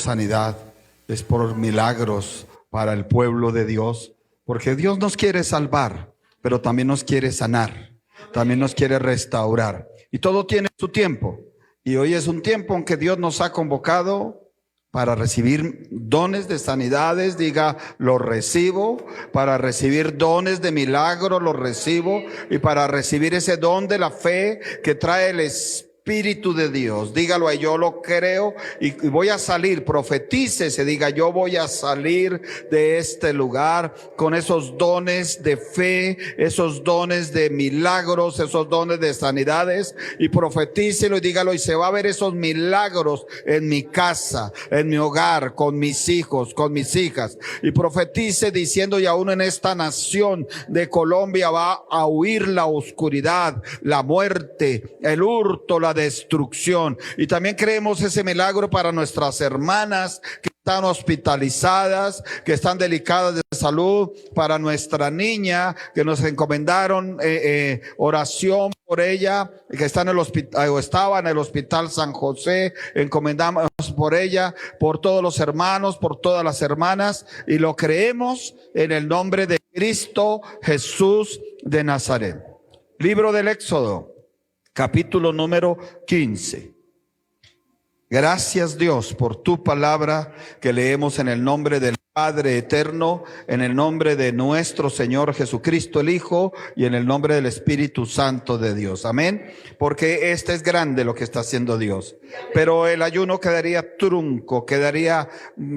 sanidad, es por milagros para el pueblo de Dios, porque Dios nos quiere salvar, pero también nos quiere sanar, también nos quiere restaurar, y todo tiene su tiempo. Y hoy es un tiempo en que Dios nos ha convocado para recibir dones de sanidades, diga, lo recibo, para recibir dones de milagro, lo recibo, y para recibir ese don de la fe que trae el Espíritu de Dios. Dígalo ahí, yo lo creo y voy a salir, profetícese, diga, yo voy a salir de este lugar con esos dones de fe, esos dones de milagros, esos dones de sanidades, y profetícelo y dígalo, y se va a ver esos milagros en mi casa, en mi hogar, con mis hijos, con mis hijas, y profetice diciendo, y aún en esta nación de Colombia va a huir la oscuridad, la muerte, el hurto, la destrucción. Y también creemos ese milagro para nuestras hermanas que están hospitalizadas, que están delicadas de salud, para nuestra niña que nos encomendaron oración por ella, que está en el hospital o estaba en el hospital San José. Encomendamos por ella, por todos los hermanos, por todas las hermanas, y lo creemos en el nombre de Cristo Jesús de Nazaret. Libro del Éxodo, capítulo número 15. Gracias, Dios, por tu palabra que leemos en el nombre del Padre eterno, en el nombre de nuestro Señor Jesucristo el Hijo, y en el nombre del Espíritu Santo de Dios. Amén. Porque es grande lo que está haciendo Dios. Pero el ayuno quedaría trunco, quedaría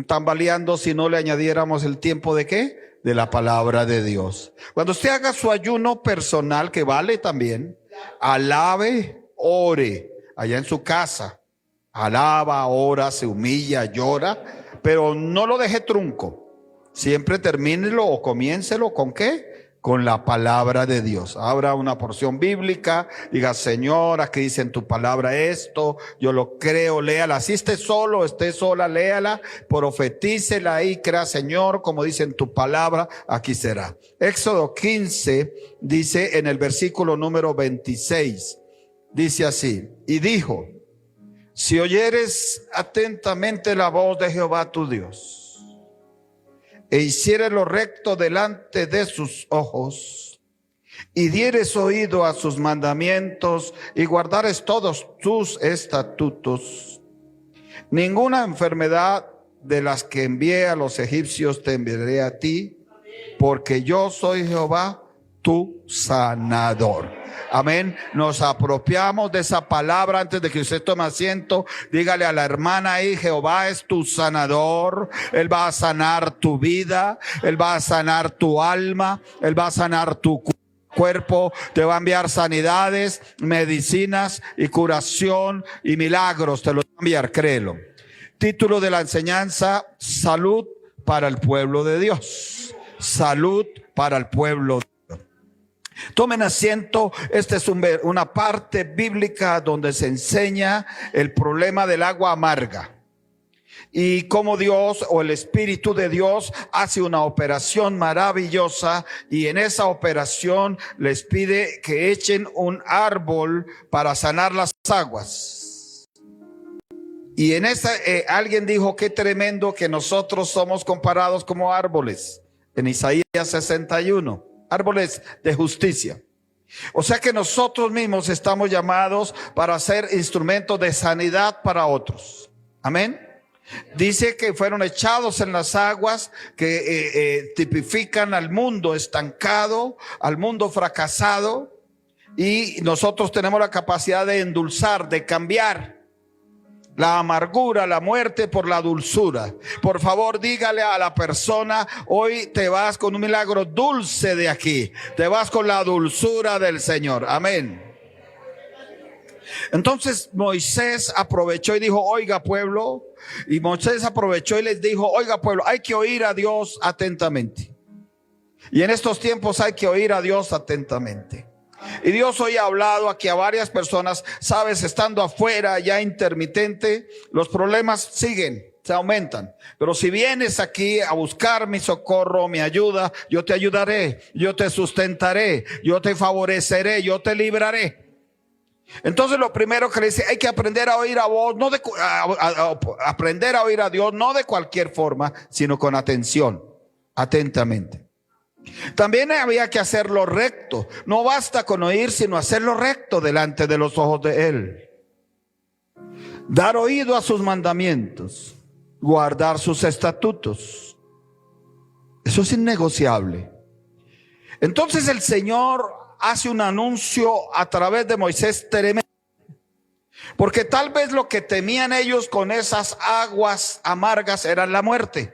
tambaleando si no le añadiéramos el tiempo de ¿qué? De la palabra de Dios. Cuando usted haga su ayuno personal, que vale también, alabe, ore, allá en su casa, alaba, ora, se humilla, llora, pero no lo deje trunco. Siempre termínelo o comiéncelo ¿con qué? Con la palabra de Dios. Abra una porción bíblica, diga, Señor, aquí dice en tu palabra esto, yo lo creo, léala. Si esté solo, esté sola, léala, profetícela ahí, crea, Señor, como dice en tu palabra, aquí será. Éxodo 15 dice en el versículo número 26, dice así, y dijo, si oyeres atentamente la voz de Jehová tu Dios, e hicieres lo recto delante de sus ojos, y dieres oído a sus mandamientos, y guardares todos sus estatutos, ninguna enfermedad de las que envié a los egipcios te enviaré a ti, porque yo soy Jehová tu sanador. Amén. Nos apropiamos de esa palabra. Antes de que usted tome asiento, dígale a la hermana ahí, Jehová es tu sanador. Él va a sanar tu vida, Él va a sanar tu alma, Él va a sanar tu cuerpo, te va a enviar sanidades, medicinas y curación y milagros, te lo va a enviar, créelo. Título de la enseñanza, salud para el pueblo de Dios. Salud para el pueblo de Dios. Tomen asiento. Esta es una parte bíblica donde se enseña el problema del agua amarga y cómo Dios o el Espíritu de Dios hace una operación maravillosa, y en esa operación les pide que echen un árbol para sanar las aguas. Y en esa alguien dijo, qué tremendo que nosotros somos comparados como árboles en Isaías 61. Árboles de justicia. O sea que nosotros mismos estamos llamados para ser instrumentos de sanidad para otros. Amén. Dice que fueron echados en las aguas que tipifican al mundo estancado, al mundo fracasado, y nosotros tenemos la capacidad de endulzar, de cambiar la amargura, la muerte por la dulzura. Por favor, dígale a la persona, hoy te vas con un milagro dulce de aquí. Te vas con la dulzura del Señor. Amén. Entonces Moisés aprovechó y dijo, oiga pueblo. Y Moisés aprovechó y les dijo, oiga pueblo, hay que oír a Dios atentamente. Y en estos tiempos hay que oír a Dios atentamente. Y Dios hoy ha hablado aquí a varias personas, sabes, estando afuera ya intermitente, los problemas siguen, se aumentan. Pero si vienes aquí a buscar mi socorro, mi ayuda, yo te ayudaré, yo te sustentaré, yo te favoreceré, yo te libraré. Entonces lo primero que le dice, hay que aprender a oír a voz, no de, aprender a oír a Dios, no de cualquier forma, sino con atención, atentamente. También había que hacerlo recto. No basta con oír, sino hacerlo recto delante de los ojos de Él. Dar oído a sus mandamientos, guardar sus estatutos. Eso es innegociable. Entonces el Señor hace un anuncio a través de Moisés tremendo. Porque tal vez lo que temían ellos con esas aguas amargas era la muerte.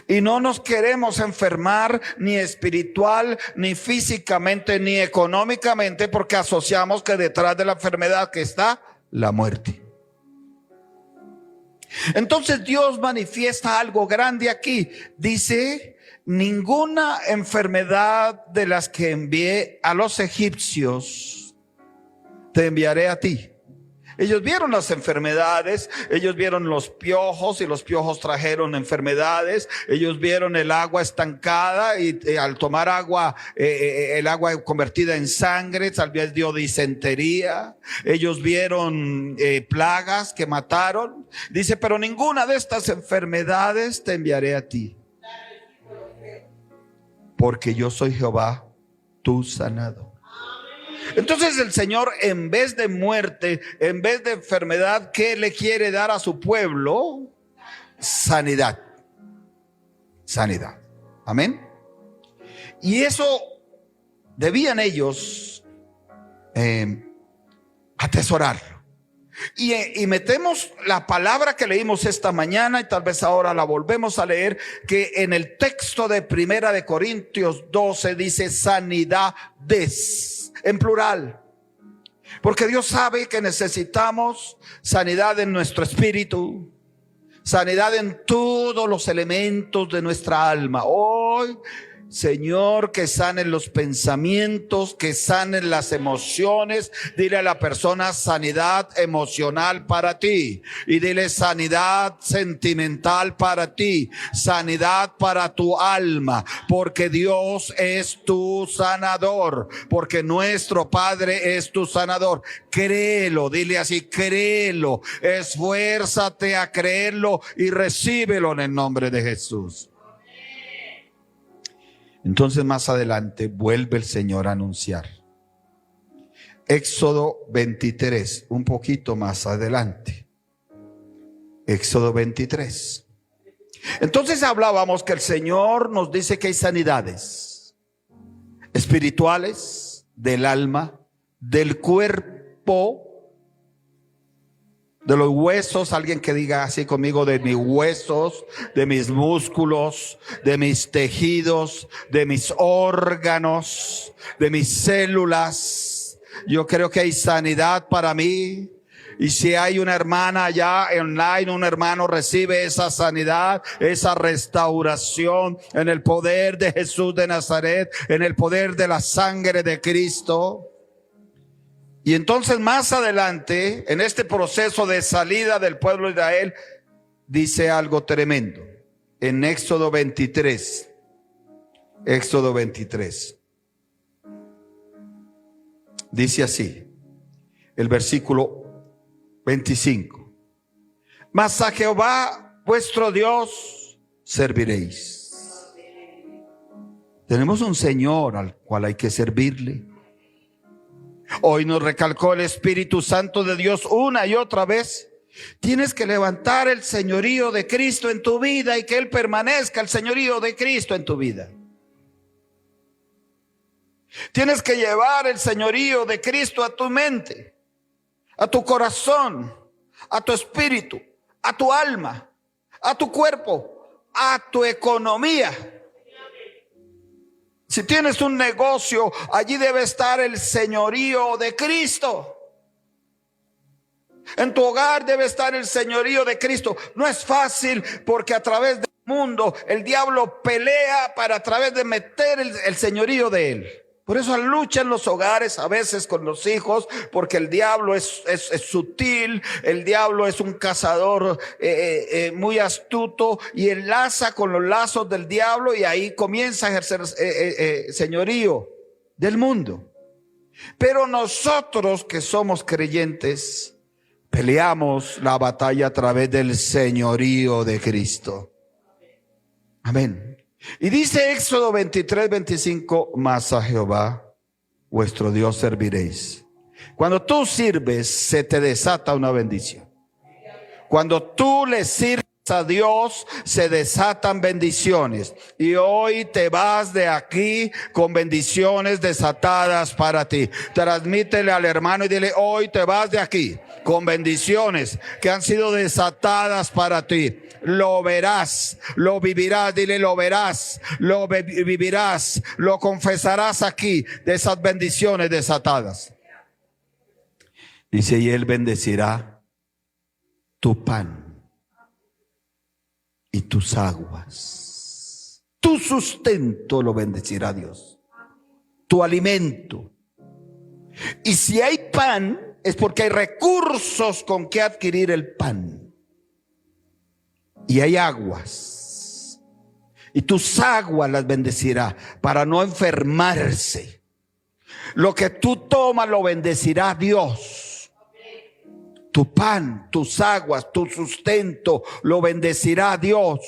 Y no nos queremos enfermar ni espiritual, ni físicamente, ni económicamente, porque asociamos que detrás de la enfermedad que está la muerte. Entonces Dios manifiesta algo grande aquí. Dice, ninguna enfermedad de las que envié a los egipcios te enviaré a ti. Ellos vieron las enfermedades, ellos vieron los piojos y los piojos trajeron enfermedades. Ellos vieron el agua estancada y al tomar agua, el agua convertida en sangre, tal vez dio disentería. Ellos vieron plagas que mataron. Dice, pero ninguna de estas enfermedades te enviaré a ti, porque yo soy Jehová, tu sanador. Entonces el Señor, en vez de muerte, en vez de enfermedad, ¿qué le quiere dar a su pueblo? Sanidad. Sanidad. Amén. Y eso debían ellos atesorarlo. Y metemos la palabra que leímos esta mañana, y tal vez ahora la volvemos a leer, que en el texto de 1 Corintios 12 dice sanidades, en plural. Porque Dios sabe que necesitamos sanidad en nuestro espíritu, sanidad en todos los elementos de nuestra alma. Hoy, Señor, que sanen los pensamientos, que sanen las emociones. Dile a la persona sanidad emocional para ti, y dile sanidad sentimental para ti, sanidad para tu alma, porque Dios es tu sanador, porque nuestro Padre es tu sanador. Créelo, dile así, créelo, esfuérzate a creerlo y recíbelo en el nombre de Jesús. Entonces más adelante vuelve el Señor a anunciar. Éxodo 23, un poquito más adelante. Éxodo 23. Entonces hablábamos que el Señor nos dice que hay sanidades espirituales, del alma, del cuerpo, de los huesos. Alguien que diga así conmigo: de mis huesos, de mis músculos, de mis tejidos, de mis órganos, de mis células. Yo creo que hay sanidad para mí. Y si hay una hermana allá online, un hermano, recibe esa sanidad, esa restauración en el poder de Jesús de Nazaret, en el poder de la sangre de Cristo. Y entonces más adelante, en este proceso de salida del pueblo de Israel, dice algo tremendo. En Éxodo 23. Éxodo 23. Dice así, el versículo 25. Mas a Jehová vuestro Dios serviréis. Tenemos un Señor al cual hay que servirle. Hoy nos recalcó el Espíritu Santo de Dios una y otra vez. Tienes que levantar el señorío de Cristo en tu vida y que Él permanezca el señorío de Cristo en tu vida. Tienes que llevar el señorío de Cristo a tu mente, a tu corazón, a tu espíritu, a tu alma, a tu cuerpo, a tu economía. Si tienes un negocio, allí debe estar el señorío de Cristo. En tu hogar debe estar el señorío de Cristo. No es fácil, porque a través del mundo el diablo pelea para, a través de meter el señorío de él. Por eso luchan los hogares a veces con los hijos, porque el diablo es sutil, el diablo es un cazador muy astuto, y enlaza con los lazos del diablo, y ahí comienza a ejercer señorío del mundo. Pero nosotros que somos creyentes, peleamos la batalla a través del señorío de Cristo. Amén. Y dice Éxodo 23:25, mas a Jehová vuestro Dios serviréis. Cuando tú sirves, se te desata una bendición. Cuando tú le sirves a Dios, se desatan bendiciones. Y hoy te vas de aquí con bendiciones desatadas para ti. Transmítele al hermano y dile: hoy te vas de aquí con bendiciones que han sido desatadas para ti. Lo verás, lo vivirás, dile: lo verás, lo vivirás, lo confesarás aquí de esas bendiciones desatadas. Dice: y Él bendecirá tu pan y tus aguas. Tu sustento lo bendecirá Dios. Tu alimento. Y si hay pan, es porque hay recursos con que adquirir el pan. Y hay aguas. Y tus aguas las bendecirá para no enfermarse. Lo que tú tomas lo bendecirá Dios. Tu pan, tus aguas, tu sustento lo bendecirá Dios.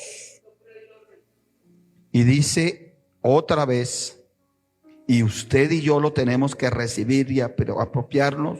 Y dice otra vez, y usted y yo lo tenemos que recibir y apropiarnos.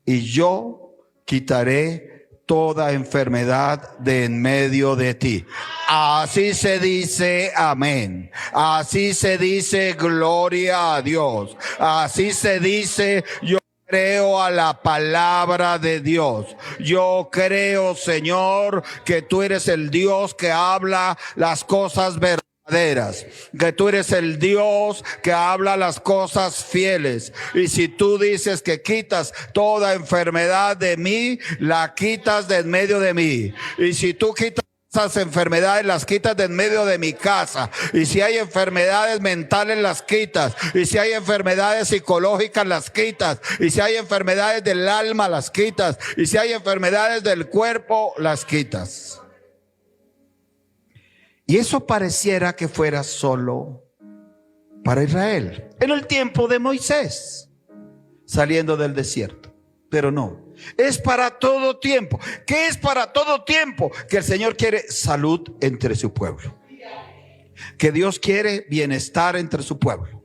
Y yo quitaré toda enfermedad de en medio de ti. Así se dice amén. Así se dice gloria a Dios. Así se dice yo creo a la palabra de Dios. Yo creo, Señor, que tú eres el Dios que habla las cosas verdaderas, que tú eres el Dios que habla las cosas fieles. Y si tú dices que quitas toda enfermedad de mí, la quitas de en medio de mí. Y si tú quitas esas enfermedades, las quitas de en medio de mi casa. Y si hay enfermedades mentales, las quitas. Y si hay enfermedades psicológicas, las quitas. Y si hay enfermedades del alma, las quitas. Y si hay enfermedades del cuerpo, las quitas. Y eso pareciera que fuera solo para Israel en el tiempo de Moisés, saliendo del desierto. Pero no, es para todo tiempo. ¿Qué es para todo tiempo? Que el Señor quiere salud entre su pueblo, que Dios quiere bienestar entre su pueblo,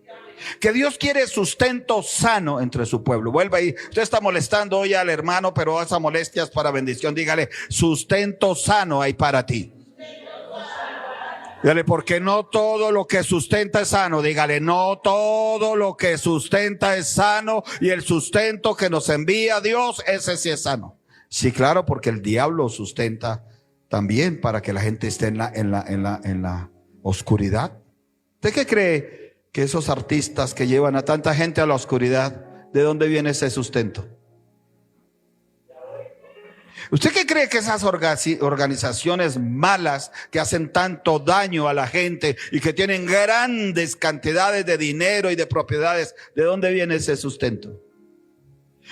que Dios quiere sustento sano entre su pueblo. Vuelva ahí. Usted está molestando hoy al hermano, pero esa molestia es para bendición. Dígale: sustento sano hay para ti. Dígale: porque no todo lo que sustenta es sano. Dígale: no todo lo que sustenta es sano, y el sustento que nos envía Dios, ese sí es sano. Sí, claro, porque el diablo sustenta también para que la gente esté en la oscuridad. ¿Usted qué cree que esos artistas que llevan a tanta gente a la oscuridad, de dónde viene ese sustento? ¿Usted qué cree que esas organizaciones malas que hacen tanto daño a la gente y que tienen grandes cantidades de dinero y de propiedades, de dónde viene ese sustento?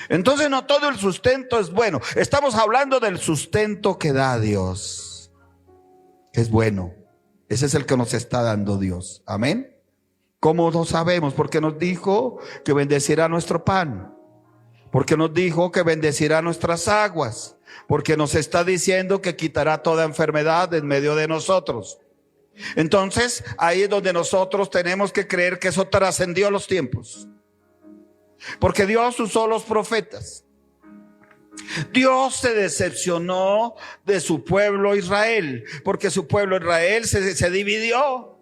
Entonces no todo el sustento es bueno. Estamos hablando del sustento que da Dios, que es bueno. Ese es el que nos está dando Dios. Amén. ¿Cómo lo sabemos? Porque nos dijo que bendecirá nuestro pan, porque nos dijo que bendecirá nuestras aguas, porque nos está diciendo que quitará toda enfermedad en medio de nosotros. Entonces ahí es donde nosotros tenemos que creer que eso trascendió los tiempos, porque Dios usó los profetas. Dios se decepcionó de su pueblo Israel, porque su pueblo Israel se dividió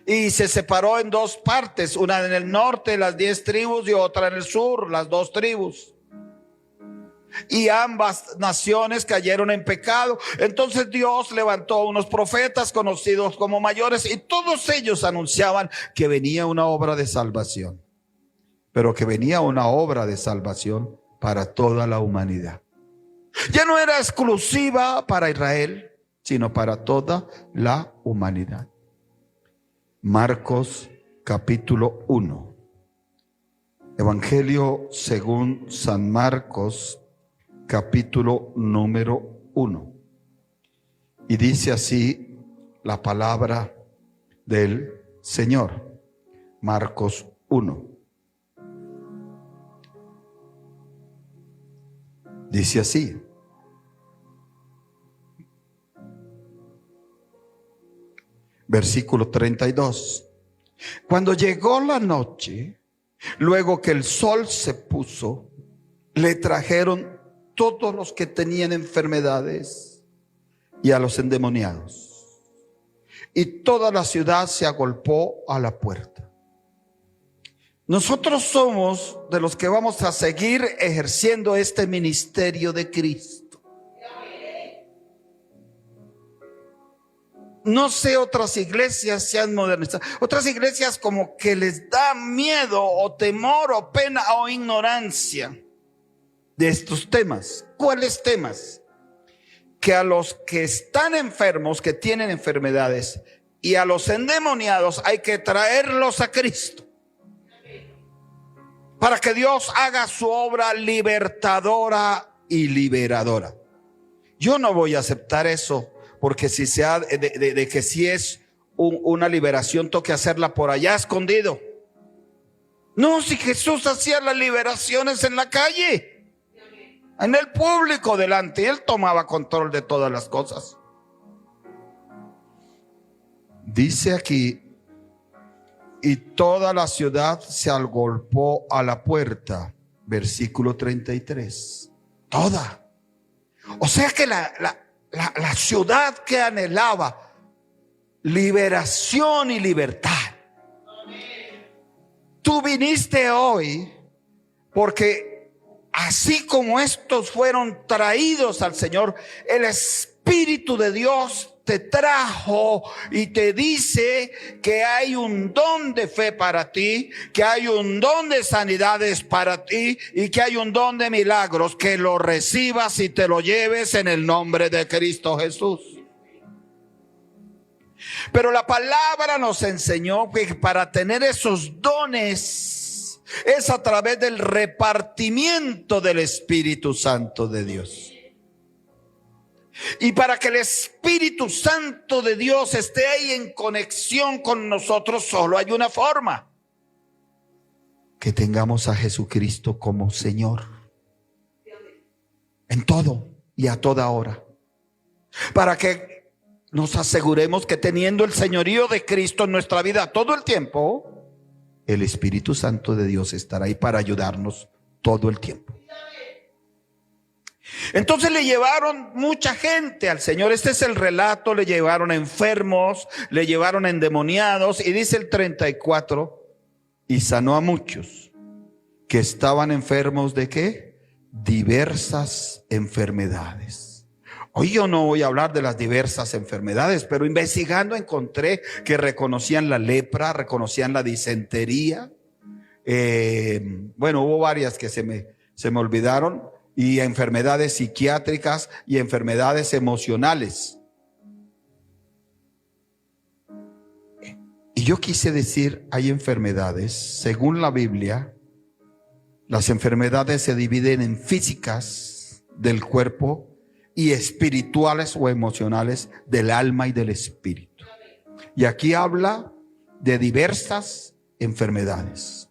y se separó en dos partes, una en el norte, las 10 tribus, y otra en el sur, las 2 tribus. Y ambas naciones cayeron en pecado. Entonces Dios levantó unos profetas conocidos como mayores, y todos ellos anunciaban que venía una obra de salvación, pero que venía una obra de salvación para toda la humanidad. Ya no era exclusiva para Israel, sino para toda la humanidad. Marcos capítulo 1. Evangelio según San Marcos capítulo número 1. Y dice así la palabra del Señor. Marcos 1. Dice así: versículo 32. Cuando llegó la noche, luego que el sol se puso, le trajeron todos los que tenían enfermedades y a los endemoniados. Y toda la ciudad se agolpó a la puerta. Nosotros somos de los que vamos a seguir ejerciendo este ministerio de Cristo. No sé, otras iglesias se han modernizado. Otras iglesias como que les da miedo o temor o pena o ignorancia de estos temas. ¿Cuáles temas? Que a los que están enfermos, que tienen enfermedades, y a los endemoniados hay que traerlos a Cristo, para que Dios haga su obra libertadora y liberadora. Yo no voy a aceptar eso, porque si sea de que si es una liberación, toque hacerla por allá escondido. No, si Jesús hacía las liberaciones en la calle, en el público delante, y Él tomaba control de todas las cosas. Dice aquí: y toda la ciudad se agolpó a la puerta. Versículo 33. Toda. O sea que la ciudad que anhelaba liberación y libertad. Tú viniste hoy porque así como estos fueron traídos al Señor, el Espíritu de Dios te trajo y te dice que hay un don de fe para ti, que hay un don de sanidades para ti y que hay un don de milagros, que lo recibas y te lo lleves en el nombre de Cristo Jesús. Pero la palabra nos enseñó que para tener esos dones es a través del repartimiento del Espíritu Santo de Dios. Y para que el Espíritu Santo de Dios esté ahí en conexión con nosotros, solo hay una forma: que tengamos a Jesucristo como Señor en todo y a toda hora, para que nos aseguremos que teniendo el señorío de Cristo en nuestra vida todo el tiempo, el Espíritu Santo de Dios estará ahí para ayudarnos todo el tiempo. Entonces le llevaron mucha gente al Señor. Este es el relato. Le llevaron enfermos, le llevaron endemoniados, y dice el 34: y sanó a muchos que estaban enfermos de ¿qué? Diversas enfermedades. Hoy yo no voy a hablar de las diversas enfermedades, pero investigando encontré que reconocían la lepra, reconocían la disentería. Bueno, hubo varias que se me olvidaron. Y enfermedades psiquiátricas y enfermedades emocionales. Y yo quise decir, hay enfermedades, según la Biblia, las enfermedades se dividen en físicas del cuerpo y espirituales o emocionales del alma y del espíritu. Y aquí habla de diversas enfermedades.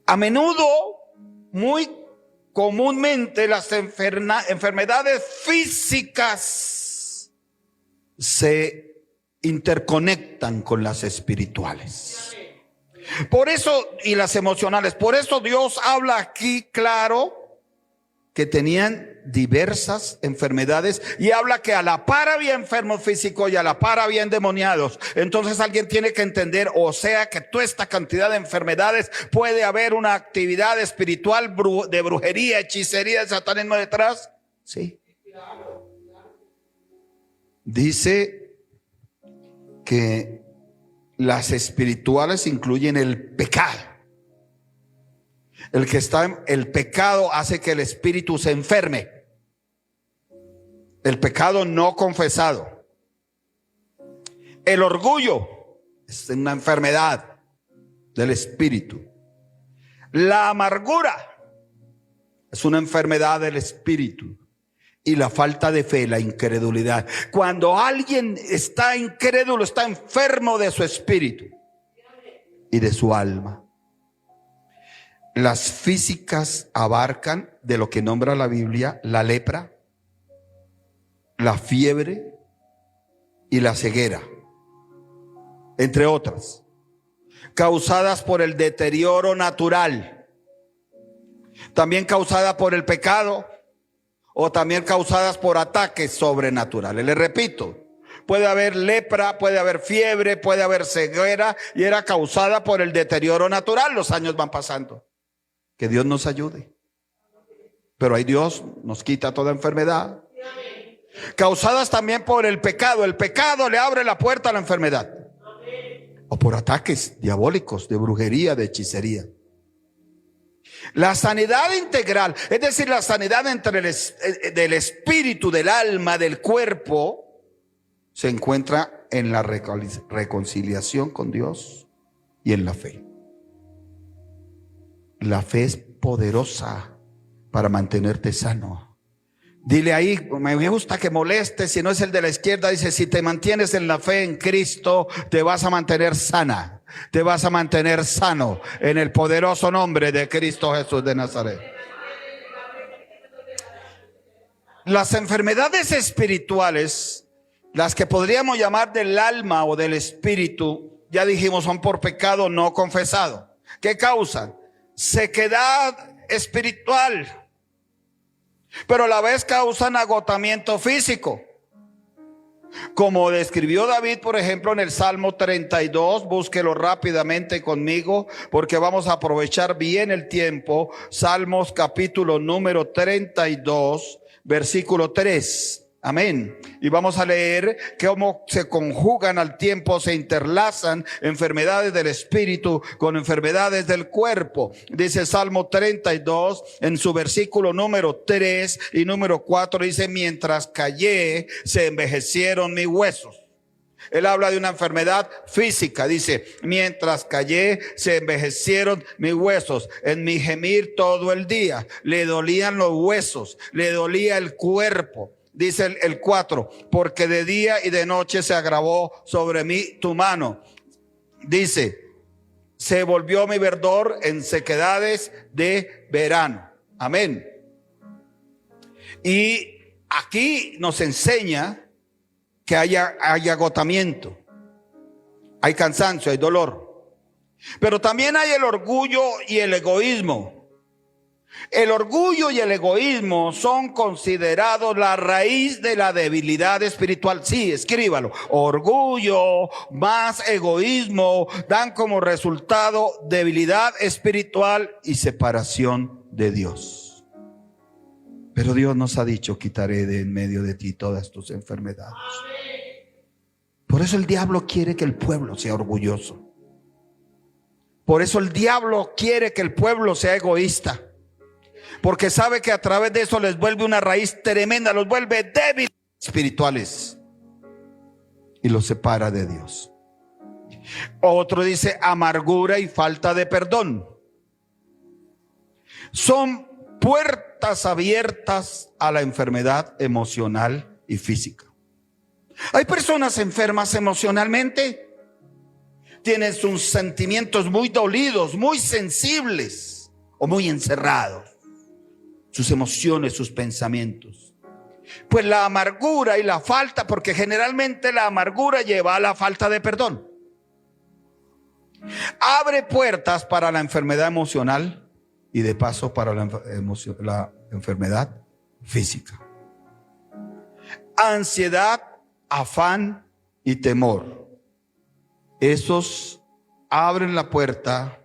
A menudo, muy comúnmente, las enfermedades físicas se interconectan con las espirituales. Por eso, y las emocionales, por eso Dios habla aquí claro que tenían diversas enfermedades, y habla que a la par había enfermos físicos y a la par había endemoniados. Entonces alguien tiene que entender, o sea, que toda esta cantidad de enfermedades, puede haber una actividad espiritual de brujería, hechicería, de satanismo detrás. Sí. Dice que las espirituales incluyen el pecado. El pecado hace que el espíritu se enferme. El pecado no confesado. El orgullo es una enfermedad del espíritu. La amargura es una enfermedad del espíritu. Y la falta de fe, la incredulidad. Cuando alguien está incrédulo, está enfermo de su espíritu y de su alma. Las físicas abarcan de lo que nombra la Biblia la lepra, la fiebre y la ceguera, entre otras, causadas por el deterioro natural, también causadas por el pecado o también causadas por ataques sobrenaturales. Les repito, puede haber lepra, puede haber fiebre, puede haber ceguera y era causada por el deterioro natural. Los años van pasando. Que Dios nos ayude. Pero ahí Dios nos quita toda enfermedad. Causadas también por el pecado. El pecado le abre la puerta a la enfermedad. O por ataques diabólicos, de brujería, de hechicería. La sanidad integral, es decir, la sanidad entre del espíritu, del alma, del cuerpo, se encuentra en la reconciliación con Dios y en la fe. La fe es poderosa para mantenerte sano. Dile ahí, me gusta que moleste, si no es el de la izquierda, dice, si te mantienes en la fe en Cristo, te vas a mantener sana, te vas a mantener sano en el poderoso nombre de Cristo Jesús de Nazaret. Las enfermedades espirituales, las que podríamos llamar del alma o del espíritu, ya dijimos, son por pecado no confesado. ¿Qué causan? Sequedad espiritual, pero a la vez causan agotamiento físico, como describió David, por ejemplo, en el Salmo 32. Búsquelo rápidamente conmigo porque vamos a aprovechar bien el tiempo. Salmos capítulo número 32, versículo 3. Amén. Y vamos a leer cómo se conjugan al tiempo, se interlazan enfermedades del espíritu con enfermedades del cuerpo. Dice Salmo 32 en su versículo número 3 y número 4, dice, mientras callé se envejecieron mis huesos. Él habla de una enfermedad física, dice, mientras callé se envejecieron mis huesos, en mi gemir todo el día, le dolían los huesos, le dolía el cuerpo. Dice el 4, porque de día y de noche se agravó sobre mí tu mano. Dice, se volvió mi verdor en sequedades de verano. Amén. Y aquí nos enseña que hay agotamiento, hay cansancio, hay dolor. Pero también hay el orgullo y el egoísmo. El orgullo y el egoísmo son considerados la raíz de la debilidad espiritual. Sí, escríbalo. Orgullo más egoísmo dan como resultado debilidad espiritual y separación de Dios. Pero Dios nos ha dicho, quitaré de en medio de ti todas tus enfermedades. Por eso el diablo quiere que el pueblo sea orgulloso. Por eso el diablo quiere que el pueblo sea egoísta. Porque sabe que a través de eso les vuelve una raíz tremenda, los vuelve débiles espirituales y los separa de Dios. Otro dice amargura y falta de perdón. Son puertas abiertas a la enfermedad emocional y física. Hay personas enfermas emocionalmente, tienen sus sentimientos muy dolidos, muy sensibles o muy encerrados. Sus emociones, sus pensamientos. Pues la amargura y la falta, porque generalmente la amargura lleva a la falta de perdón, abre puertas para la enfermedad emocional y de paso para la enfermedad física. Ansiedad, afán y temor. Esos abren la puerta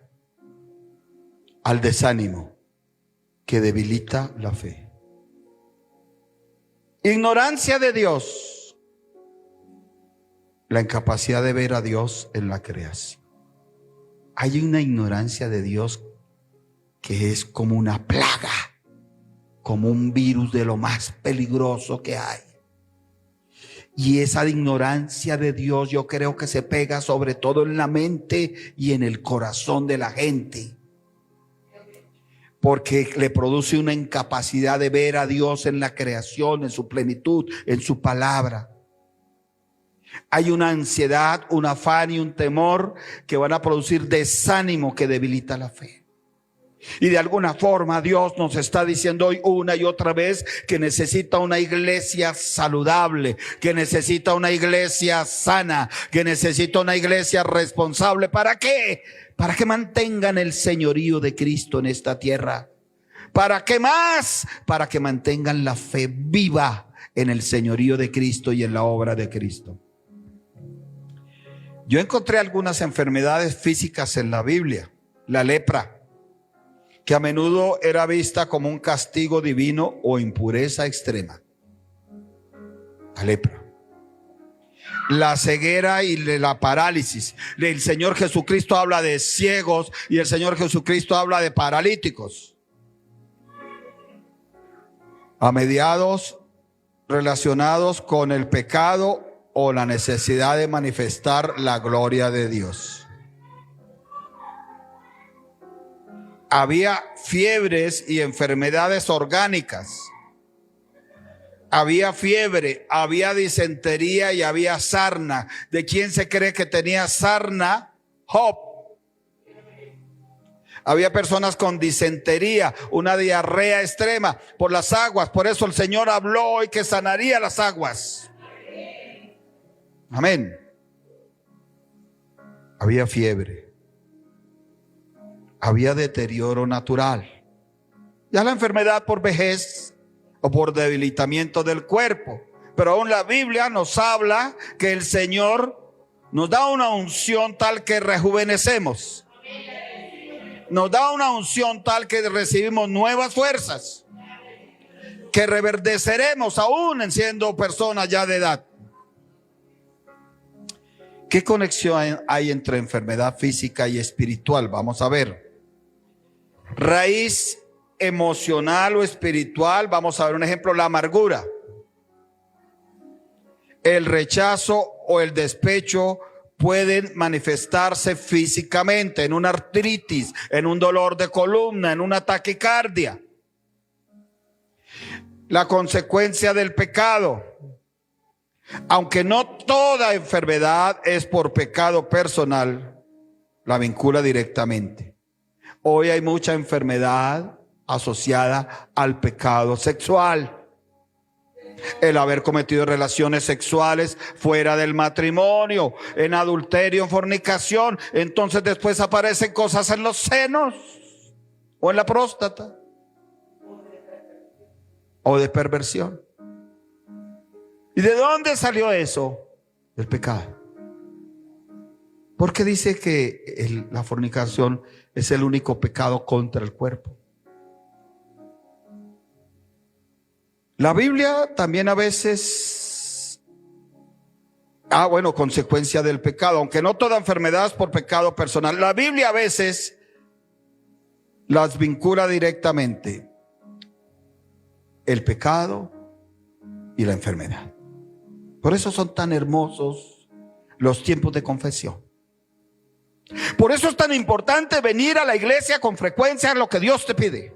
al desánimo que debilita la fe. Ignorancia de Dios, la incapacidad de ver a Dios en la creación. Hay una ignorancia de Dios que es como una plaga, como un virus de lo más peligroso que hay. Y esa ignorancia de Dios yo creo que se pega sobre todo en la mente y en el corazón de la gente, porque le produce una incapacidad de ver a Dios en la creación, en su plenitud, en su palabra. Hay una ansiedad, un afán y un temor que van a producir desánimo que debilita la fe. Y de alguna forma Dios nos está diciendo hoy una y otra vez que necesita una iglesia saludable, que necesita una iglesia sana, que necesita una iglesia responsable. ¿Para qué? Para que mantengan el señorío de Cristo en esta tierra. ¿Para qué más? Para que mantengan la fe viva en el señorío de Cristo y en la obra de Cristo. Yo encontré algunas enfermedades físicas en la Biblia. La lepra, que a menudo era vista como un castigo divino o impureza extrema. La lepra. La ceguera y la parálisis. El Señor Jesucristo habla de ciegos y el Señor Jesucristo habla de paralíticos. A mediados relacionados con el pecado o la necesidad de manifestar la gloria de Dios. Había fiebres y enfermedades orgánicas. Había fiebre, había disentería y había sarna. ¿De quién se cree que tenía sarna? Job. Había personas con disentería, una diarrea extrema por las aguas. Por eso el Señor habló hoy que sanaría las aguas. Amén. Había fiebre. Había deterioro natural. Ya la enfermedad por vejez o por debilitamiento del cuerpo. Pero aún la Biblia nos habla que el Señor nos da una unción tal que rejuvenecemos. Nos da una unción tal que recibimos nuevas fuerzas, que reverdeceremos aún siendo personas ya de edad. ¿Qué conexión hay entre enfermedad física y espiritual? Vamos a ver. Raíz emocional o espiritual, vamos a ver un ejemplo: la amargura, el rechazo o el despecho pueden manifestarse físicamente en una artritis, en un dolor de columna, en una taquicardia. La consecuencia del pecado, aunque no toda enfermedad es por pecado personal, la vincula directamente. Hoy hay mucha enfermedad asociada al pecado sexual. El haber cometido relaciones sexuales fuera del matrimonio, en adulterio, en fornicación. Entonces después aparecen cosas en los senos o en la próstata o de perversión. ¿Y de dónde salió eso? Del pecado. Porque dice que la fornicación es el único pecado contra el cuerpo. La Biblia también a veces, consecuencia del pecado, aunque no toda enfermedad es por pecado personal. La Biblia a veces las vincula directamente, el pecado y la enfermedad. Por eso son tan hermosos los tiempos de confesión. Por eso es tan importante venir a la iglesia con frecuencia, lo que Dios te pide.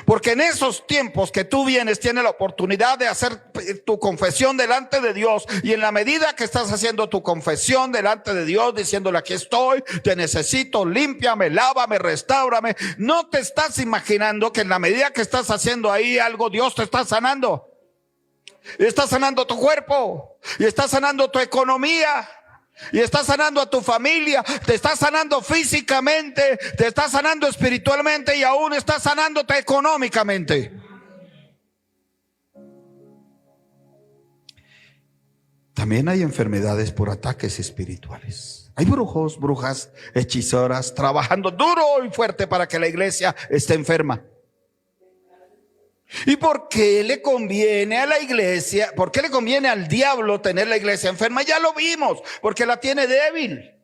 Porque en esos tiempos que tú vienes, tienes la oportunidad de hacer tu confesión delante de Dios. Y en la medida que estás haciendo tu confesión delante de Dios, diciéndole: aquí estoy, te necesito, límpiame, lávame, restáurame. No te estás imaginando que en la medida que estás haciendo ahí algo, Dios te está sanando. Y está sanando tu cuerpo, y está sanando tu economía, y está sanando a tu familia, te está sanando físicamente, te está sanando espiritualmente y aún está sanándote económicamente. También hay enfermedades por ataques espirituales. Hay brujos, brujas, hechiceras trabajando duro y fuerte para que la iglesia esté enferma. ¿Y por qué le conviene a la iglesia? ¿Por qué le conviene al diablo tener la iglesia enferma? Ya lo vimos, porque la tiene débil.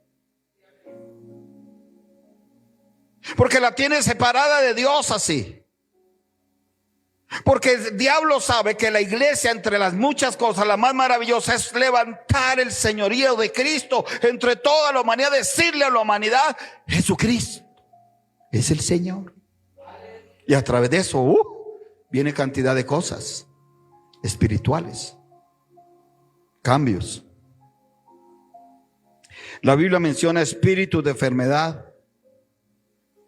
Porque la tiene separada de Dios así. Porque el diablo sabe que la iglesia, entre las muchas cosas, la más maravillosa es levantar el señorío de Cristo entre toda la humanidad, decirle a la humanidad: Jesucristo es el Señor. Y a través de eso, viene cantidad de cosas espirituales, cambios. La Biblia menciona espíritus de enfermedad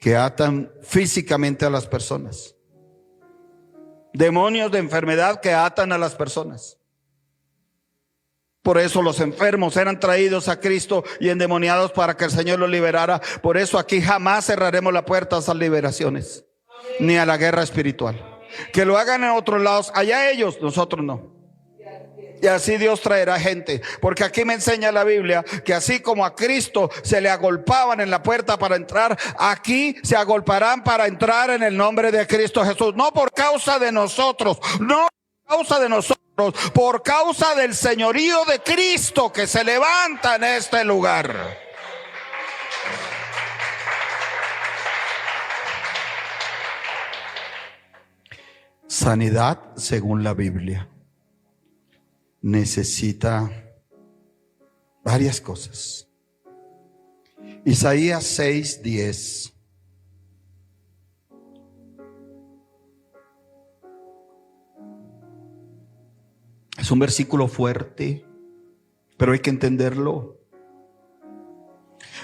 que atan físicamente a las personas. Demonios de enfermedad que atan a las personas. Por eso los enfermos eran traídos a Cristo y endemoniados para que el Señor los liberara. Por eso aquí jamás cerraremos la puerta a esas liberaciones, ni a la guerra espiritual. Que lo hagan en otros lados, allá ellos, nosotros no. Y así Dios traerá gente. Porque aquí me enseña la Biblia que así como a Cristo se le agolpaban en la puerta para entrar, aquí se agolparán para entrar en el nombre de Cristo Jesús. No por causa de nosotros, no por causa de nosotros, por causa del señorío de Cristo que se levanta en este lugar. Sanidad, según la Biblia, necesita varias cosas. Isaías 6:10. Es un versículo fuerte, pero hay que entenderlo,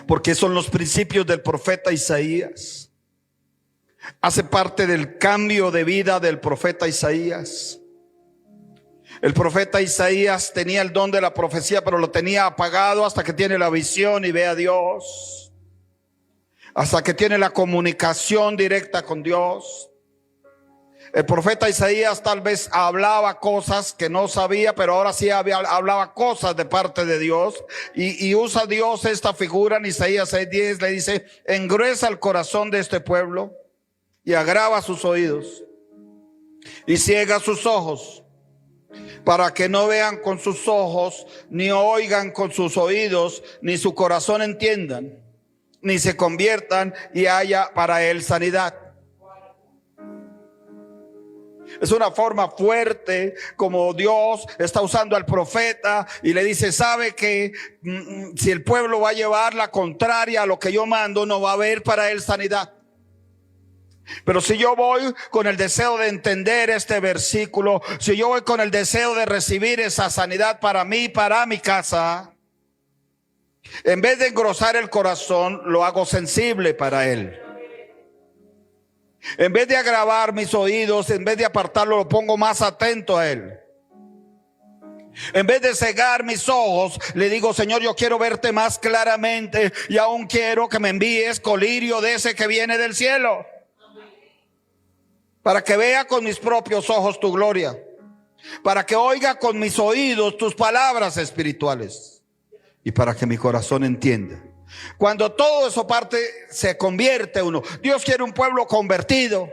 porque son los principios del profeta Isaías. Hace parte del cambio de vida del profeta Isaías. El profeta Isaías tenía el don de la profecía, pero lo tenía apagado hasta que tiene la visión y ve a Dios, hasta que tiene la comunicación directa con Dios. El profeta Isaías tal vez hablaba cosas que no sabía, pero ahora sí hablaba cosas de parte de Dios. Y usa Dios esta figura en Isaías 6:10, le dice: engruesa el corazón de este pueblo y agrava sus oídos y ciega sus ojos, para que no vean con sus ojos, ni oigan con sus oídos, ni su corazón entiendan, ni se conviertan y haya para él sanidad. Es una forma fuerte como Dios está usando al profeta y le dice: sabe que si el pueblo va a llevar la contraria a lo que yo mando, no va a haber para él sanidad. Pero si yo voy con el deseo de entender este versículo, si yo voy con el deseo de recibir esa sanidad para mí, para mi casa, en vez de engrosar el corazón, lo hago sensible para él. En vez de agravar mis oídos, en vez de apartarlo, lo pongo más atento a él. En vez de cegar mis ojos, le digo: Señor, yo quiero verte más claramente, y aún quiero que me envíes colirio de ese que viene del cielo, para que vea con mis propios ojos tu gloria, para que oiga con mis oídos tus palabras espirituales, y para que mi corazón entienda. Cuando todo eso parte, se convierte uno. Dios quiere un pueblo convertido,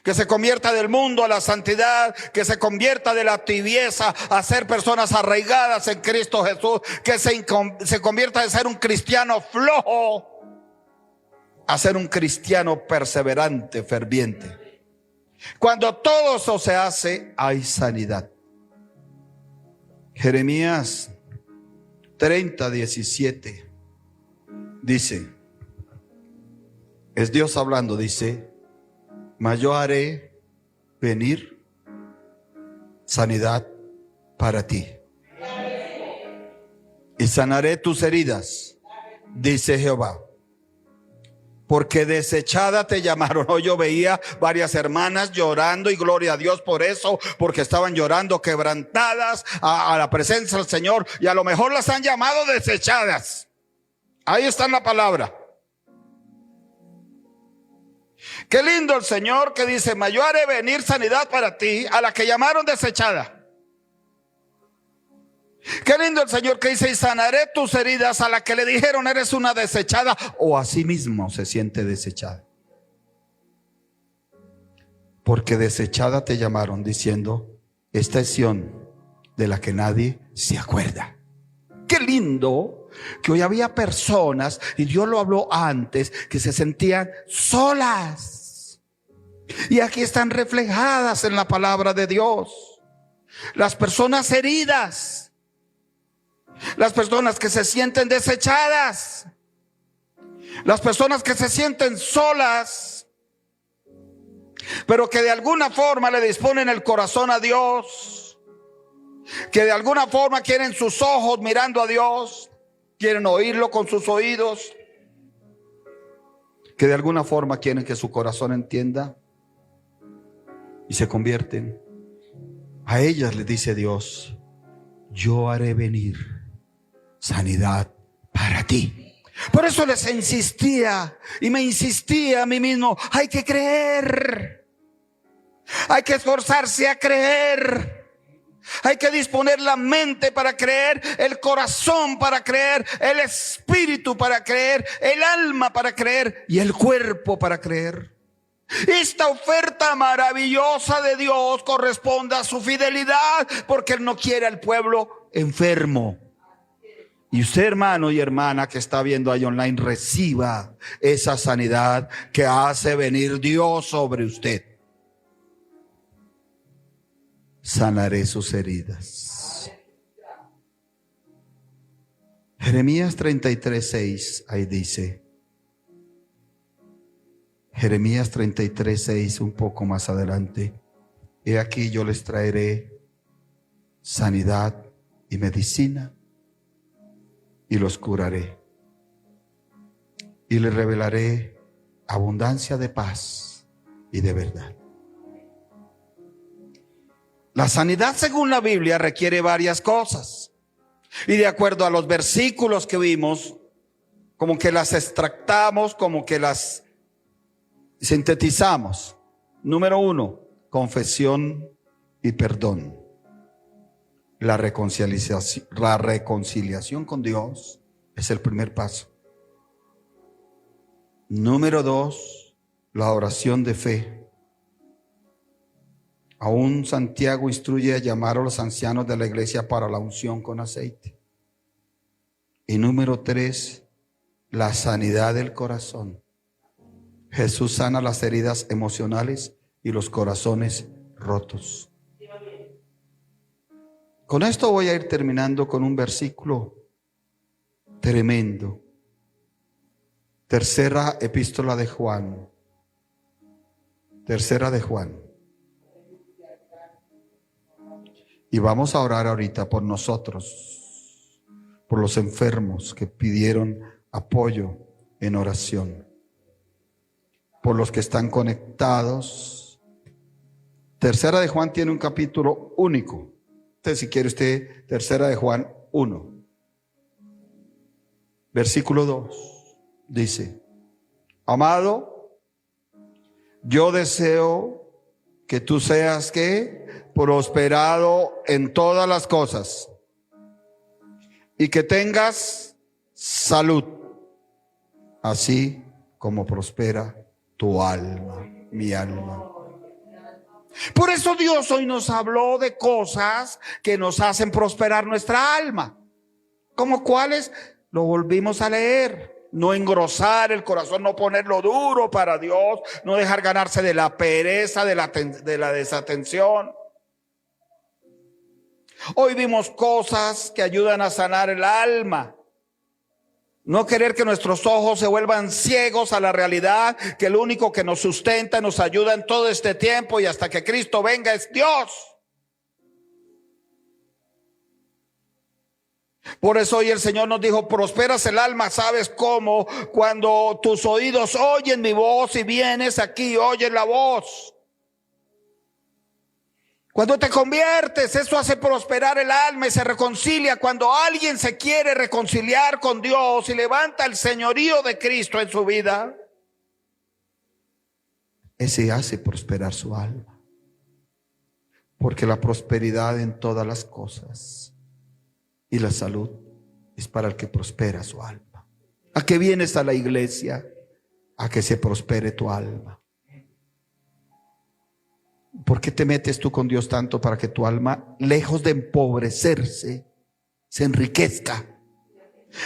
que se convierta del mundo a la santidad, que se convierta de la tibieza a ser personas arraigadas en Cristo Jesús, que se convierta de ser un cristiano flojo a ser un cristiano perseverante, ferviente. Cuando todo eso se hace, hay sanidad. Jeremías 30:17 dice, es Dios hablando, dice: mas yo haré venir sanidad para ti y sanaré tus heridas, dice Jehová. Porque desechada te llamaron. Hoy yo veía varias hermanas llorando, y gloria a Dios por eso, porque estaban llorando quebrantadas a la presencia del Señor, y a lo mejor las han llamado desechadas. Ahí está en la palabra. Qué lindo el Señor que dice: mas yo haré venir sanidad para ti, a la que llamaron desechada. Qué lindo el Señor que dice: y sanaré tus heridas, a la que le dijeron eres una desechada, o a sí mismo se siente desechada. Porque desechada te llamaron, diciendo: esta es Sión, de la que nadie se acuerda. Qué lindo que hoy había personas, y Dios lo habló antes, que se sentían solas, y aquí están reflejadas en la palabra de Dios. Las personas heridas, las personas que se sienten desechadas, las personas que se sienten solas, pero que de alguna forma le disponen el corazón a Dios, que de alguna forma quieren sus ojos mirando a Dios, quieren oírlo con sus oídos, que de alguna forma quieren que su corazón entienda y se convierten. A ellas les dice Dios: yo haré venir sanidad para ti. Por eso les insistía y me insistía a mí mismo: hay que creer, hay que esforzarse a creer. Hay que disponer la mente para creer, el corazón para creer, el espíritu para creer, el alma para creer y el cuerpo para creer. Esta oferta maravillosa de Dios corresponde a su fidelidad, porque Él no quiere al pueblo enfermo. Y usted, hermano y hermana que está viendo ahí online, reciba esa sanidad que hace venir Dios sobre usted. Sanaré sus heridas. Jeremías 33:6, ahí dice. Jeremías 33:6, un poco más adelante. He aquí yo les traeré sanidad y medicina y los curaré. Y les revelaré abundancia de paz y de verdad. La sanidad, según la Biblia, requiere varias cosas. Y de acuerdo a los versículos que vimos, como que las extractamos, como que las sintetizamos. Número 1, confesión y perdón. La reconciliación con Dios es el primer paso. Número 2, la oración de fe. Aún Santiago instruye a llamar a los ancianos de la iglesia para la unción con aceite. Y número 3, la sanidad del corazón. Jesús sana las heridas emocionales y los corazones rotos. Con esto voy a ir terminando con un versículo tremendo. Tercera epístola de Juan. Tercera de Juan. Y vamos a orar ahorita por nosotros, por los enfermos que pidieron apoyo en oración, por los que están conectados. Tercera de Juan tiene un capítulo único. Entonces, si quiere usted, Tercera de Juan 1, versículo 2, dice: amado, yo deseo que tú seas ¿qué? Prosperado en todas las cosas y que tengas salud, así como prospera tu alma, mi alma. Por eso Dios hoy nos habló de cosas que nos hacen prosperar nuestra alma. ¿Como cuáles? Lo volvimos a leer. No engrosar el corazón, no ponerlo duro para Dios, no dejar ganarse de la pereza, de la desatención. Hoy vimos cosas que ayudan a sanar el alma. No querer que nuestros ojos se vuelvan ciegos a la realidad, que el único que nos sustenta, nos ayuda en todo este tiempo y hasta que Cristo venga es Dios. Por eso hoy el Señor nos dijo: prosperas el alma, ¿sabes cómo? Cuando tus oídos oyen mi voz y vienes aquí y oyes la voz. Cuando te conviertes, eso hace prosperar el alma y se reconcilia. Cuando alguien se quiere reconciliar con Dios y levanta el señorío de Cristo en su vida, ese hace prosperar su alma. Porque la prosperidad en todas las cosas y la salud es para el que prospera su alma. ¿A qué vienes a la iglesia? A que se prospere tu alma. ¿Por qué te metes tú con Dios tanto? Para que tu alma, lejos de empobrecerse, se enriquezca.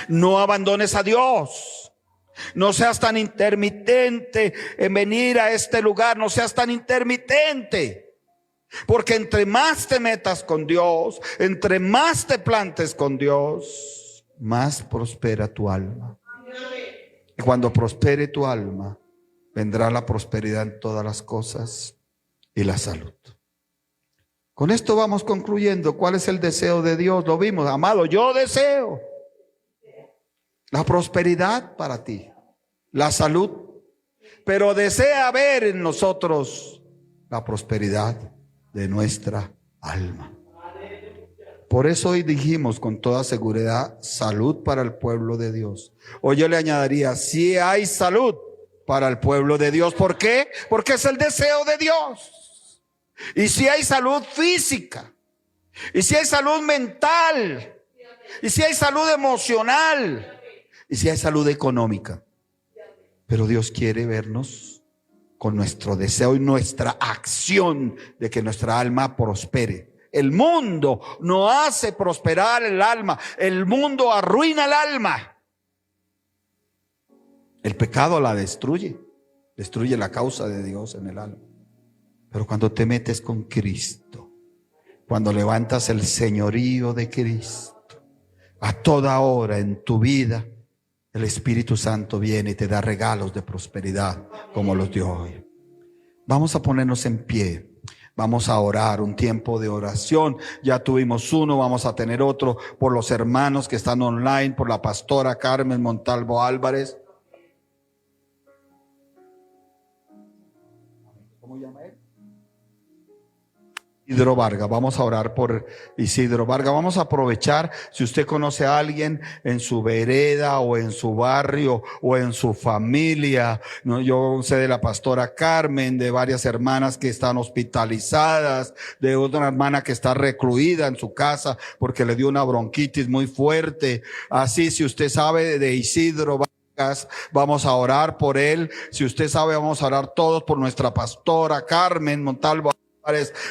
No abandones a Dios. No seas tan intermitente en venir a este lugar. No seas tan intermitente. Porque entre más te metas con Dios, entre más te plantes con Dios, más prospera tu alma. Y cuando prospere tu alma, vendrá la prosperidad en todas las cosas y la salud. Con esto vamos concluyendo. ¿Cuál es el deseo de Dios? Lo vimos, amado, yo deseo la prosperidad para ti, la salud pero desea ver en nosotros la prosperidad de nuestra alma. Por eso hoy dijimos con toda seguridad, salud para el pueblo de Dios. Hoy yo le añadiría, si hay salud para el pueblo de Dios. ¿Por qué? Porque es el deseo de Dios. Y si hay salud física, y si hay salud mental, y si hay salud emocional, y si hay salud económica. Pero Dios quiere vernos con nuestro deseo y nuestra acción de que nuestra alma prospere. El mundo no hace prosperar el alma, el mundo arruina el alma. El pecado la destruye la causa de Dios en el alma. Pero cuando te metes con Cristo, cuando levantas el señorío de Cristo, a toda hora en tu vida, el Espíritu Santo viene y te da regalos de prosperidad como los de hoy. Vamos a ponernos en pie. Vamos a orar, un tiempo de oración. Ya tuvimos uno, vamos a tener otro por los hermanos que están online, por la pastora Carmen Montalvo Álvarez. ¿Cómo llama él? Isidro Vargas. Vamos a orar por Isidro Vargas. Vamos a aprovechar, si usted conoce a alguien en su vereda o en su barrio o en su familia. No, yo sé de la pastora Carmen, de varias hermanas que están hospitalizadas, de otra hermana que está recluida en su casa porque le dio una bronquitis muy fuerte. Así, si usted sabe de Isidro Vargas, vamos a orar por él. Si usted sabe, vamos a orar todos por nuestra pastora Carmen Montalvo.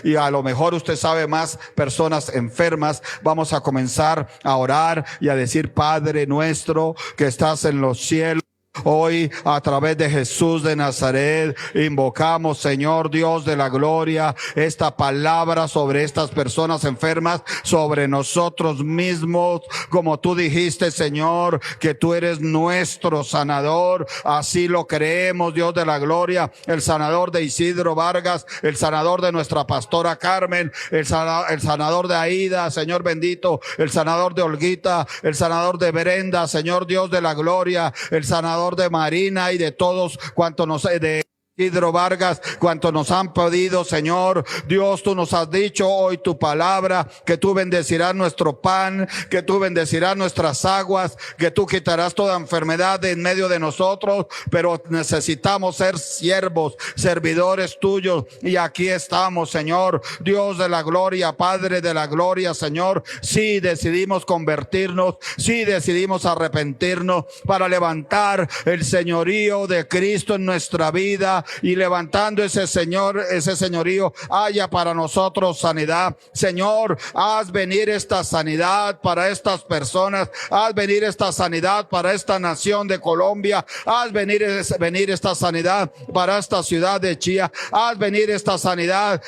Y a lo mejor usted sabe más personas enfermas. Vamos a comenzar a orar y a decir: Padre nuestro que estás en los cielos. Hoy, a través de Jesús de Nazaret, invocamos, Señor Dios de la gloria, esta palabra sobre estas personas enfermas, sobre nosotros mismos, como tú dijiste, Señor, que tú eres nuestro sanador. Así lo creemos, Dios de la gloria, el sanador de Isidro Vargas, el sanador de nuestra pastora Carmen, el sanador de Aida, Señor bendito, el sanador de Olguita, el sanador de Brenda, Señor Dios de la gloria, el sanador de Marina y de todos cuantos de Isidro Vargas, cuanto nos han pedido, Señor Dios. Tú nos has dicho hoy tu palabra, que tú bendecirás nuestro pan, que tú bendecirás nuestras aguas, que tú quitarás toda enfermedad de en medio de nosotros, pero necesitamos ser siervos, servidores tuyos, y aquí estamos, Señor Dios de la gloria, Padre de la gloria, Señor. Sí decidimos convertirnos, sí decidimos arrepentirnos para levantar el señorío de Cristo en nuestra vida, y levantando ese señorío, haya para nosotros sanidad. Señor, haz venir esta sanidad para estas personas, haz venir esta sanidad para esta nación de Colombia, haz venir esta sanidad para esta ciudad de Chía, haz venir esta sanidad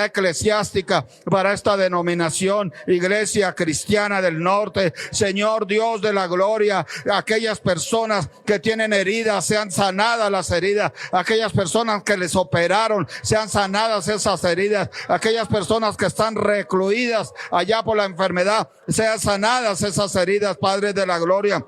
eclesiástica para esta denominación, Iglesia Cristiana del Norte. Señor Dios de la gloria, aquellas personas que tienen heridas sean sanadas las heridas, aquellas personas que les operaron sean sanadas esas heridas, aquellas personas que están recluidas allá por la enfermedad sean sanadas esas heridas, Padre de la gloria.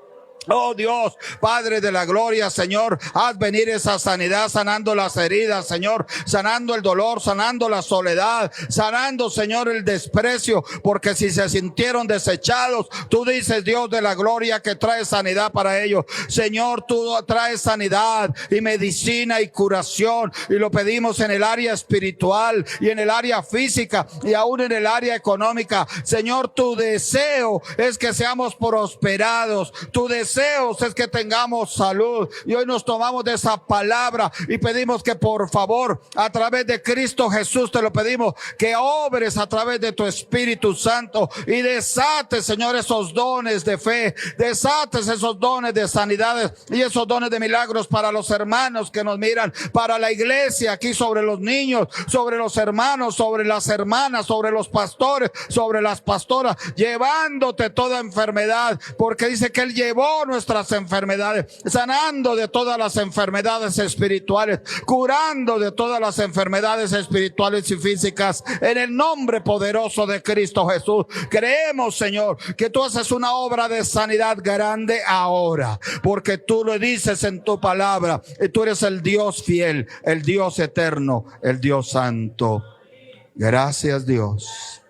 Oh Dios, Padre de la gloria, Señor, haz venir esa sanidad, sanando las heridas, Señor, sanando el dolor, sanando la soledad, sanando, Señor, el desprecio, porque si se sintieron desechados, tú dices, Dios de la gloria, que traes sanidad para ellos. Señor, tú traes sanidad y medicina y curación, y lo pedimos en el área espiritual y en el área física y aún en el área económica. Señor, tu deseo es que seamos prosperados, tu deseo es que tengamos salud, y hoy nos tomamos de esa palabra y pedimos que por favor, a través de Cristo Jesús, te lo pedimos, que obres a través de tu Espíritu Santo y desates, Señor, esos dones de fe, desates esos dones de sanidades y esos dones de milagros para los hermanos que nos miran, para la iglesia aquí, sobre los niños, sobre los hermanos, sobre las hermanas, sobre los pastores, sobre las pastoras, llevándote toda enfermedad, porque dice que Él llevó todas nuestras enfermedades, sanando de todas las enfermedades espirituales, curando de todas las enfermedades espirituales y físicas, en el nombre poderoso de Cristo Jesús. Creemos, Señor, que tú haces una obra de sanidad grande ahora, porque tú lo dices en tu palabra, y tú eres el Dios fiel, el Dios eterno, el Dios santo. Gracias, Dios.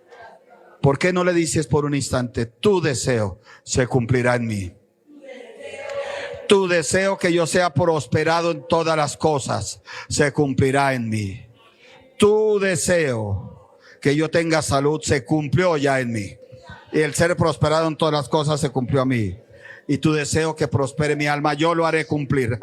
¿Por qué no le dices por un instante: tu deseo se cumplirá en mí? Tu deseo que yo sea prosperado en todas las cosas se cumplirá en mí. Tu deseo que yo tenga salud se cumplió ya en mí. Y el ser prosperado en todas las cosas se cumplió a mí. Y tu deseo que prospere mi alma, yo lo haré cumplir.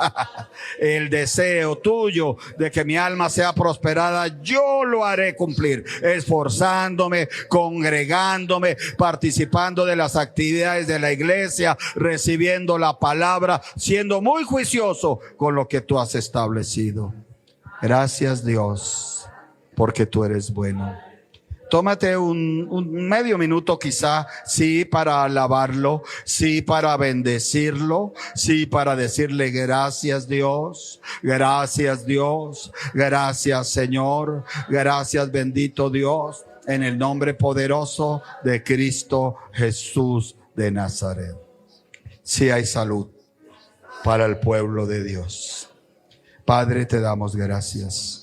El deseo tuyo de que mi alma sea prosperada, yo lo haré cumplir. Esforzándome, congregándome, participando de las actividades de la iglesia, recibiendo la palabra, siendo muy juicioso con lo que tú has establecido. Gracias, Dios, porque tú eres bueno. Tómate un medio minuto quizá, sí, para alabarlo, sí, para bendecirlo, sí, para decirle gracias, Dios, gracias, Dios, gracias, Señor, gracias, bendito Dios, en el nombre poderoso de Cristo Jesús de Nazaret. Sí hay salud para el pueblo de Dios. Padre, te damos gracias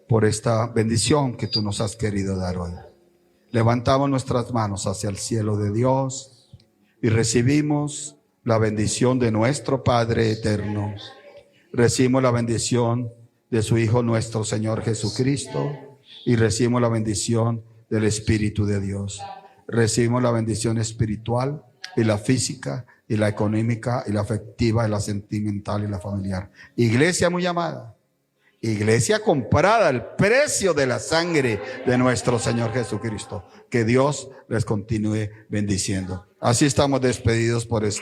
por esta bendición que tú nos has querido dar hoy. Levantamos nuestras manos hacia el cielo de Dios y recibimos la bendición de nuestro Padre eterno. Recibimos la bendición de su Hijo nuestro Señor Jesucristo y recibimos la bendición del Espíritu de Dios. Recibimos la bendición espiritual y la física y la económica y la afectiva y la sentimental y la familiar. Iglesia muy amada, iglesia comprada al precio de la sangre de nuestro Señor Jesucristo. Que Dios les continúe bendiciendo. Así estamos despedidos por esta